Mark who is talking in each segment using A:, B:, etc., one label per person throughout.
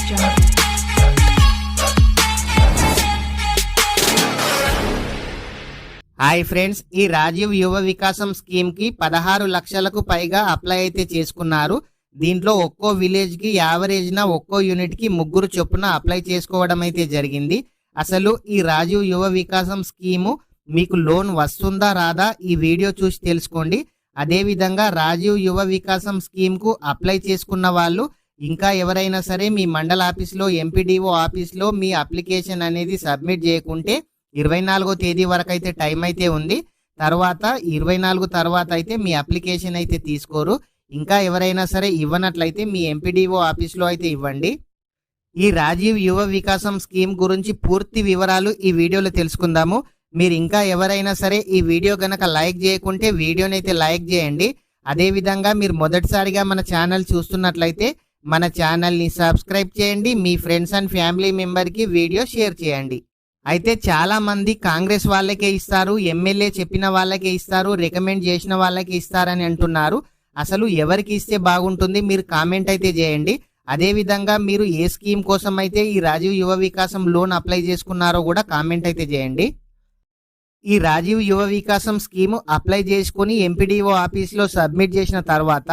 A: Jungle.
B: Hi friends, ఈ రాజీవ్ యువ వికాసం స్కీమ్ కి 16 లక్షలకు పైగా అప్లై అయితే చేసుకున్నారు. దీంట్లో ఒక్కో విలేజ్ కి యావరేజ్ న ఒక్కో యూనిట్ కి 3 చొప్పున అప్లై చేసుకోవడం అయితే జరిగింది. అసలు ఈ రాజీవ్ యువ వికాసం స్కీము మీకు లోన్ వస్తుందా రాదా ఈ వీడియో చూసి తెలుసుకోండి. అదే విధంగా రాజీవ్ యువ వికాసం స్కీమ్ కు అప్లై చేసుకున్న వాళ్ళు ఇంకా ఎవరైనా సరే మీ మండల ఆఫీస్లో ఎంపీడీఓ ఆఫీస్లో మీ అప్లికేషన్ అనేది సబ్మిట్ చేయకుంటే 24వ తేదీ వరకు అయితే టైం అయితే ఉంది. తర్వాత 24 తర్వాత అయితే మీ అప్లికేషన్ అయితే తీసుకోరు. ఇంకా ఎవరైనా సరే ఇవ్వనట్లయితే మీ ఎంపీడీఓ ఆఫీస్లో అయితే ఇవ్వండి. ఈ రాజీవ్ యువ వికాసం స్కీమ్ గురించి పూర్తి వివరాలు ఈ వీడియోలో తెలుసుకుందాము. మీరు ఇంకా ఎవరైనా సరే ఈ వీడియో గనక లైక్ చేయకుంటే వీడియోని అయితే లైక్ చేయండి. అదేవిధంగా మీరు మొదటిసారిగా మన ఛానల్ చూస్తున్నట్లయితే మన ఛానల్ని సబ్స్క్రైబ్ చేయండి. మీ ఫ్రెండ్స్ అండ్ ఫ్యామిలీ మెంబర్కి వీడియో షేర్ చేయండి. అయితే చాలా మంది కాంగ్రెస్ వాళ్ళకే ఇస్తారు, ఎమ్మెల్యే చెప్పిన వాళ్ళకే ఇస్తారు, రికమెండ్ చేసిన వాళ్ళకే ఇస్తారని అంటున్నారు. అసలు ఎవరికి ఇస్తే బాగుంటుంది మీరు కామెంట్ అయితే చేయండి. అదేవిధంగా మీరు ఏ స్కీమ్ కోసం అయితే ఈ రాజీవ్ యువ వికాసం లోన్ అప్లై చేసుకున్నారో కూడా కామెంట్ అయితే చేయండి. ఈ రాజీవ్ యువ వికాసం స్కీము అప్లై చేసుకుని ఎంపీడీఓ ఆఫీస్లో సబ్మిట్ చేసిన తర్వాత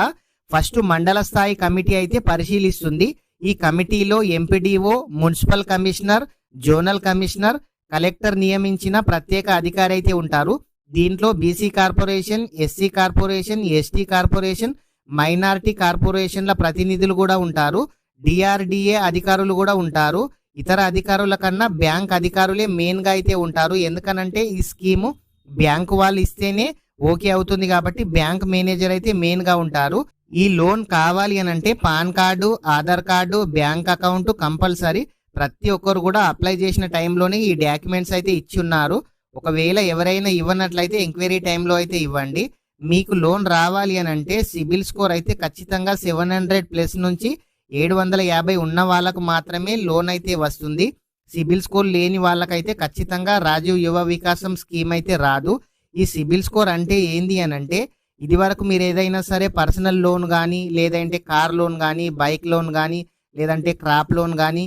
B: ఫస్ట్ మండల స్థాయి కమిటీ అయితే పరిశీలిస్తుంది. ఈ కమిటీలో MPDO, municipal commissioner, zonal commissioner, collector నియమించిన ప్రత్యేక అధికారి అయితే ఉంటారు. దీంట్లో BC corporation, SC corporation, ST corporation, minority కార్పొరేషన్ల ప్రతినిధులు కూడా ఉంటారు. డిఆర్డిఏ అధికారులు కూడా ఉంటారు. ఇతర అధికారుల కన్నా బ్యాంక్ అధికారులే మెయిన్గా అయితే ఉంటారు. ఎందుకనంటే ఈ స్కీము బ్యాంకు వాళ్ళు ఇస్తేనే ఓకే అవుతుంది కాబట్టి బ్యాంక్ మేనేజర్ అయితే మెయిన్గా ఉంటారు. ఈ లోన్ కావాలి అనంటే pan card, Aadhaar card, bank account compulsory. ప్రతి ఒక్కరు కూడా అప్లై చేసిన టైంలోనే ఈ డాక్యుమెంట్స్ అయితే ఇచ్చి ఉన్నారు. ఒకవేళ ఎవరైనా ఇవ్వనట్లయితే ఎంక్వైరీ టైంలో అయితే ఇవ్వండి. మీకు లోన్ రావాలి అని అంటే సిబిల్ స్కోర్ అయితే ఖచ్చితంగా 700+ నుంచి 750 ఉన్న వాళ్ళకు మాత్రమే లోన్ అయితే వస్తుంది. సిబిల్ స్కోర్ లేని వాళ్ళకైతే ఖచ్చితంగా రాజీవ్ యువ వికాసం స్కీమ్ అయితే రాదు. ఈ సిబిల్ స్కోర్ అంటే ఏంది అని అంటే ఇది వరకు మీరు ఏదైనా సరే పర్సనల్ లోన్ కానీ, లేదంటే కార్ లోన్ కానీ, బైక్ లోన్ కానీ, లేదంటే క్రాప్ లోన్ కానీ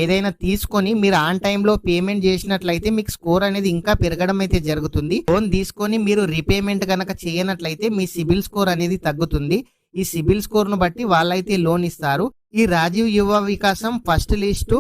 B: ఏదైనా తీసుకొని మీరు ఆన్ టైంలో పేమెంట్ చేసినట్లయితే మీకు స్కోర్ అనేది ఇంకా పెరగడం అయితే జరుగుతుంది. లోన్ తీసుకొని మీరు రీపేమెంట్ కనుక చేయనట్లయితే మీ సిబిల్ స్కోర్ అనేది తగ్గుతుంది. ఈ సిబిల్ స్కోర్ను బట్టి వాళ్ళైతే లోన్ ఇస్తారు. ఈ రాజీవ్ యువ వికాసం ఫస్ట్ లిస్టు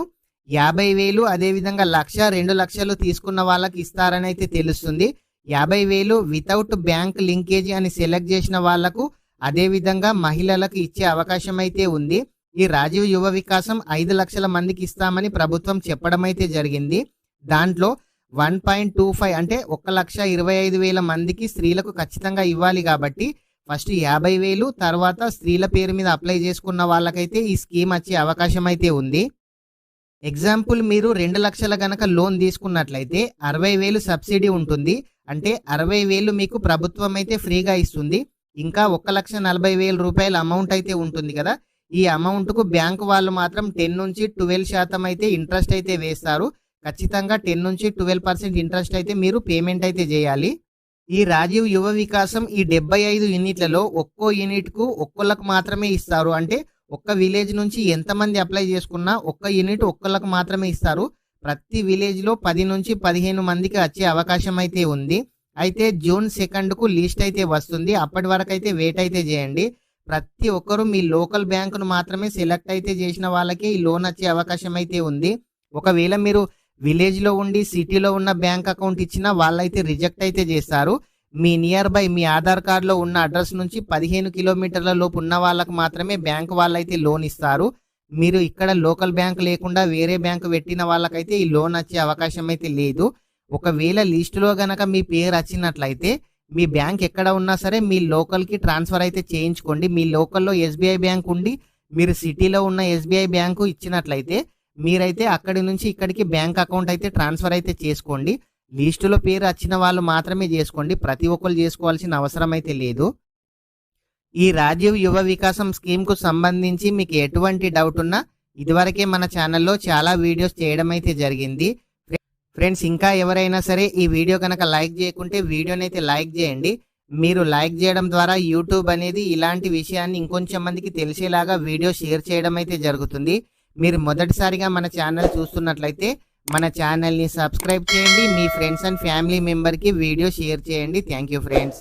B: 50,000, అదేవిధంగా 1,00,000, 2 లక్షలు తీసుకున్న వాళ్ళకి ఇస్తారని అయితే తెలుస్తుంది. 50,000 వితౌట్ బ్యాంక్ లింకేజ్ అని సెలెక్ట్ చేసిన వాళ్లకు, అదేవిధంగా మహిళలకు ఇచ్చే అవకాశం అయితే ఉంది. ఈ రాజీవ్ యువ వికాసం 5 లక్షల మందికి ఇస్తామని ప్రభుత్వం చెప్పడం అయితే జరిగింది. దాంట్లో 1.25 అంటే 1,25,000 మందికి స్త్రీలకు ఖచ్చితంగా ఇవ్వాలి కాబట్టి ఫస్ట్ 50,000, తర్వాత స్త్రీల పేరు మీద అప్లై చేసుకున్న వాళ్ళకైతే ఈ స్కీమ్ వచ్చే అవకాశం అయితే ఉంది. ఎగ్జాంపుల్ మీరు 2 లక్షల గనక లోన్ తీసుకున్నట్లయితే 60,000 సబ్సిడీ ఉంటుంది. అంటే 60,000 మీకు ప్రభుత్వం అయితే ఫ్రీగా ఇస్తుంది. ఇంకా 1,40,000 రూపాయల అమౌంట్ అయితే ఉంటుంది కదా, ఈ అమౌంట్కు బ్యాంకు వాళ్ళు మాత్రం 10 నుంచి 12% అయితే ఇంట్రెస్ట్ అయితే వేస్తారు. ఖచ్చితంగా 10 నుంచి 12% ఇంట్రెస్ట్ అయితే మీరు పేమెంట్ అయితే చేయాలి. ఈ రాజీవ్ యువ వికాసం ఈ 75 యూనిట్లలో ఒక్కో యూనిట్కు ఒక్కళ్ళకు మాత్రమే ఇస్తారు. అంటే ఒక్క విలేజ్ నుంచి ఎంతమంది అప్లై చేసుకున్నా ఒక్క యూనిట్ ఒక్కళ్ళకు మాత్రమే ఇస్తారు. ప్రతి విలేజ్లో 10 నుంచి 15 మందికి వచ్చే అవకాశం అయితే ఉంది. అయితే జూన్ 2కు లిస్ట్ అయితే వస్తుంది. అప్పటి వరకు అయితే వెయిట్ అయితే చేయండి. ప్రతి ఒక్కరూ మీ లోకల్ బ్యాంకును మాత్రమే సెలెక్ట్ అయితే చేసిన వాళ్ళకే ఈ లోన్ వచ్చే అవకాశం అయితే ఉంది. ఒకవేళ మీరు విలేజ్లో ఉండి సిటీలో ఉన్న బ్యాంక్ అకౌంట్ ఇచ్చినా వాళ్ళైతే రిజెక్ట్ అయితే చేస్తారు. మీ నియర్ బై మీ ఆధార్ కార్డులో ఉన్న అడ్రస్ నుంచి 15 కిలోమీటర్ల లోపు ఉన్న వాళ్ళకు మాత్రమే బ్యాంకు వాళ్ళైతే లోన్ ఇస్తారు. మీరు ఇక్కడ లోకల్ బ్యాంక్ లేకుండా వేరే బ్యాంకు పెట్టిన వాళ్ళకైతే ఈ లోన్ వచ్చే అవకాశం అయితే లేదు. ఒకవేళ లిస్టులో గనక మీ పేరు వచ్చినట్లయితే మీ బ్యాంక్ ఎక్కడ ఉన్నా సరే మీ లోకల్కి ట్రాన్స్ఫర్ అయితే చేయించుకోండి. మీ లోకల్లో ఎస్బీఐ బ్యాంక్ ఉండి మీరు సిటీలో ఉన్న ఎస్బీఐ బ్యాంకు ఇచ్చినట్లయితే మీరైతే అక్కడి నుంచి ఇక్కడికి బ్యాంక్ అకౌంట్ అయితే ట్రాన్స్ఫర్ అయితే చేసుకోండి. లిస్టులో పేరు వచ్చిన వాళ్ళు మాత్రమే చేసుకోండి. ప్రతి ఒక్కరు చేసుకోవాల్సిన అవసరం అయితే లేదు. ఈ రాజీవ్ యువ వికాసం స్కీమ్కు సంబంధించి మీకు ఎటువంటి డౌట్ ఉన్నా ఇదివరకే మన ఛానల్లో చాలా వీడియోస్ చేయడం అయితే జరిగింది. ఫ్రెండ్స్, ఇంకా ఎవరైనా సరే ఈ వీడియో కనుక లైక్ చేయకుంటే వీడియోని అయితే లైక్ చేయండి. మీరు లైక్ చేయడం ద్వారా యూట్యూబ్ అనేది ఇలాంటి విషయాన్ని ఇంకొంచెం మందికి తెలిసేలాగా వీడియో షేర్ చేయడం అయితే జరుగుతుంది. మీరు మొదటిసారిగా మన ఛానల్ చూస్తున్నట్లయితే మన ఛానల్ని సబ్స్క్రైబ్ చేయండి. మీ ఫ్రెండ్స్ అండ్ ఫ్యామిలీ మెంబర్కి వీడియో షేర్ చేయండి. Thank you friends.